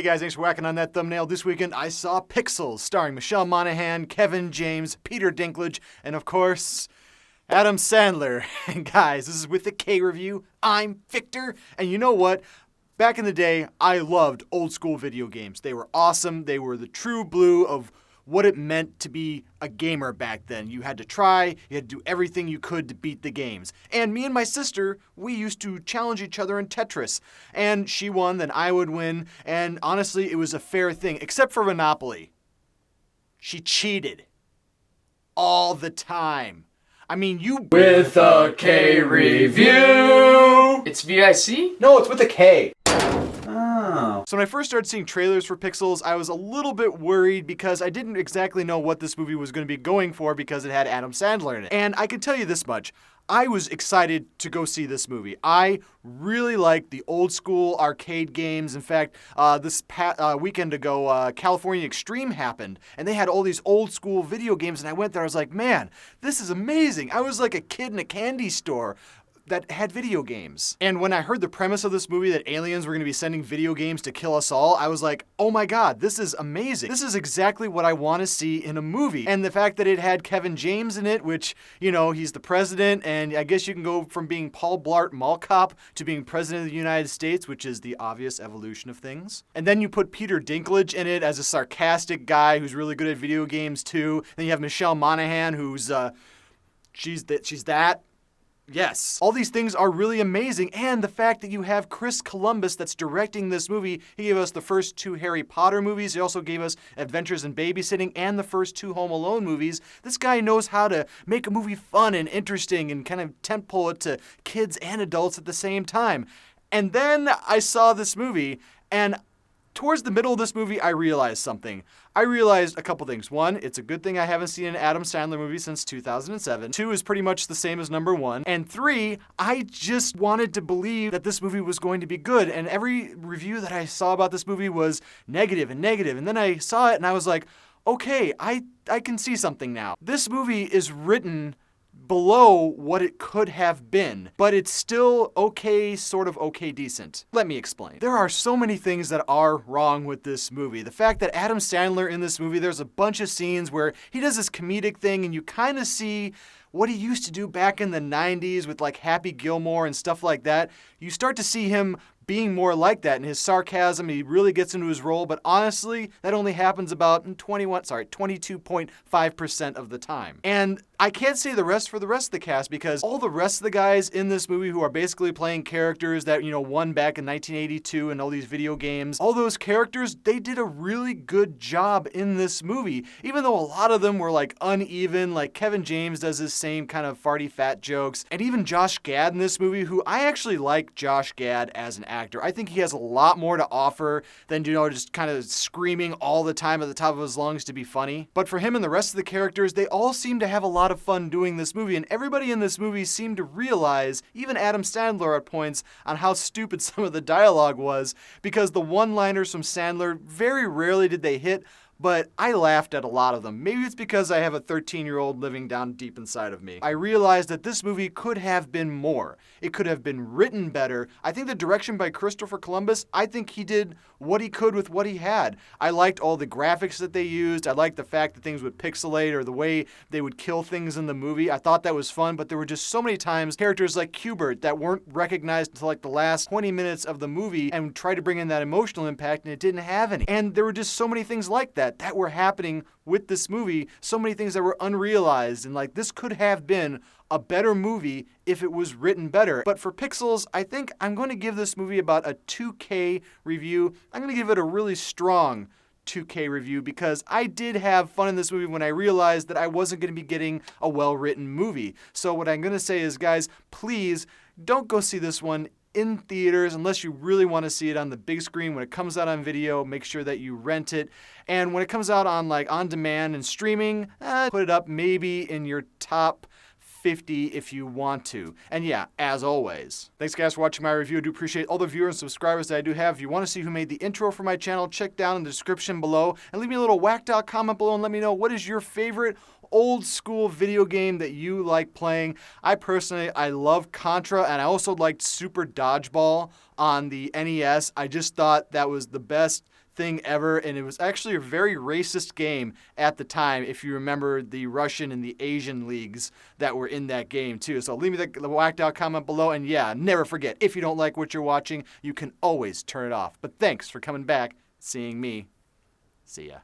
Hey guys, thanks for whacking on that thumbnail. This weekend I saw Pixels, starring Michelle Monaghan, Kevin James, Peter Dinklage, and of course, Adam Sandler. And guys, this is with the K review. I'm Victor, and you know what? Back in the day, I loved old school video games. They were awesome. They were the true blue of what it meant to be a gamer back then. You had to try, you had to do everything you could to beat the games. And me and my sister, we used to challenge each other in Tetris. And she won, then I would win. And honestly, it was a fair thing, except for Monopoly. She cheated. All the time. I mean, you... With a K review! It's VIC? No, it's with a K. So when I first started seeing trailers for Pixels, I was a little bit worried because I didn't exactly know what this movie was going to be going for because it had Adam Sandler in it. And I can tell you this much. I was excited to go see this movie. I really liked the old school arcade games. In fact, this weekend ago, California Extreme happened, and they had all these old school video games, and I went there, I was like, man, this is amazing. I was like a kid in a candy store that had video games. And when I heard the premise of this movie that aliens were going to be sending video games to kill us all, I was like, oh my god, this is amazing. This is exactly what I want to see in a movie. And the fact that it had Kevin James in it, which, you know, he's the president, and I guess you can go from being Paul Blart Mall Cop to being president of the United States, which is the obvious evolution of things. And then you put Peter Dinklage in it as a sarcastic guy who's really good at video games too. Then you have Michelle Monaghan, who's, she's that. Yes. All these things are really amazing, and the fact that you have Chris Columbus that's directing this movie. He gave us the first 2 Harry Potter movies. He also gave us Adventures in Babysitting and the first 2 Home Alone movies. This guy knows how to make a movie fun and interesting and kind of tentpole it to kids and adults at the same time. And then I saw this movie, and towards the middle of this movie, I realized something. I realized a couple things. 1, it's a good thing I haven't seen an Adam Sandler movie since 2007. 2 is pretty much the same as number 1. And 3, I just wanted to believe that this movie was going to be good. And every review that I saw about this movie was negative and negative. And then I saw it and I was like, okay, I can see something now. This movie is written below what it could have been, but it's still okay, sort of okay decent. Let me explain. There are so many things that are wrong with this movie. The fact that Adam Sandler in this movie, there's a bunch of scenes where he does this comedic thing and you kind of see what he used to do back in the 90s with like Happy Gilmore and stuff like that. You start to see him being more like that in his sarcasm. He really gets into his role, but honestly, that only happens about 22.5% of the time. And I can't say the rest for the rest of the cast because all the rest of the guys in this movie who are basically playing characters that, you know, won back in 1982 and all these video games, all those characters, they did a really good job in this movie. Even though a lot of them were like uneven, like Kevin James does his same kind of farty fat jokes, and even Josh Gad in this movie, who I actually like Josh Gad as an actor. I think he has a lot more to offer than, you know, just kind of screaming all the time at the top of his lungs to be funny. But for him and the rest of the characters, they all seem to have a lot of fun doing this movie, and everybody in this movie seemed to realize, even Adam Sandler at points, on how stupid some of the dialogue was, because the one-liners from Sandler, very rarely did they hit, but I laughed at a lot of them. Maybe it's because I have a 13-year-old living down deep inside of me. I realized that this movie could have been more. It could have been written better. I think the direction by Christopher Columbus, I think he did what he could with what he had. I liked all the graphics that they used. I liked the fact that things would pixelate or the way they would kill things in the movie. I thought that was fun, but there were just so many times characters like Q*bert that weren't recognized until like the last 20 minutes of the movie and tried to bring in that emotional impact, and it didn't have any. And there were just so many things like that were happening with this movie, so many things that were unrealized, and like this could have been a better movie if it was written better. But for Pixels, I think I'm going to give this movie about a 2K review. I'm going to give it a really strong 2K review because I did have fun in this movie when I realized that I wasn't going to be getting a well-written movie. So what I'm going to say is, guys, please don't go see this one in theaters unless you really want to see it on the big screen. When it comes out on video, make sure that you rent it. And when it comes out on like on demand and streaming, put it up maybe in your top 50 if you want to. And yeah, as always, thanks guys for watching my review. I do appreciate all the viewers and subscribers that I do have. If you want to see who made the intro for my channel, check down in the description below and leave me a little whacked out comment below and let me know what is your favorite old school video game that you like playing. I love Contra, and I also liked Super Dodgeball on the NES. I just thought that was the best thing ever, and it was actually a very racist game at the time, if you remember the Russian and the Asian leagues that were in that game, too. So leave me the whacked out comment below, and yeah, never forget, if you don't like what you're watching, you can always turn it off. But thanks for coming back, seeing me. See ya.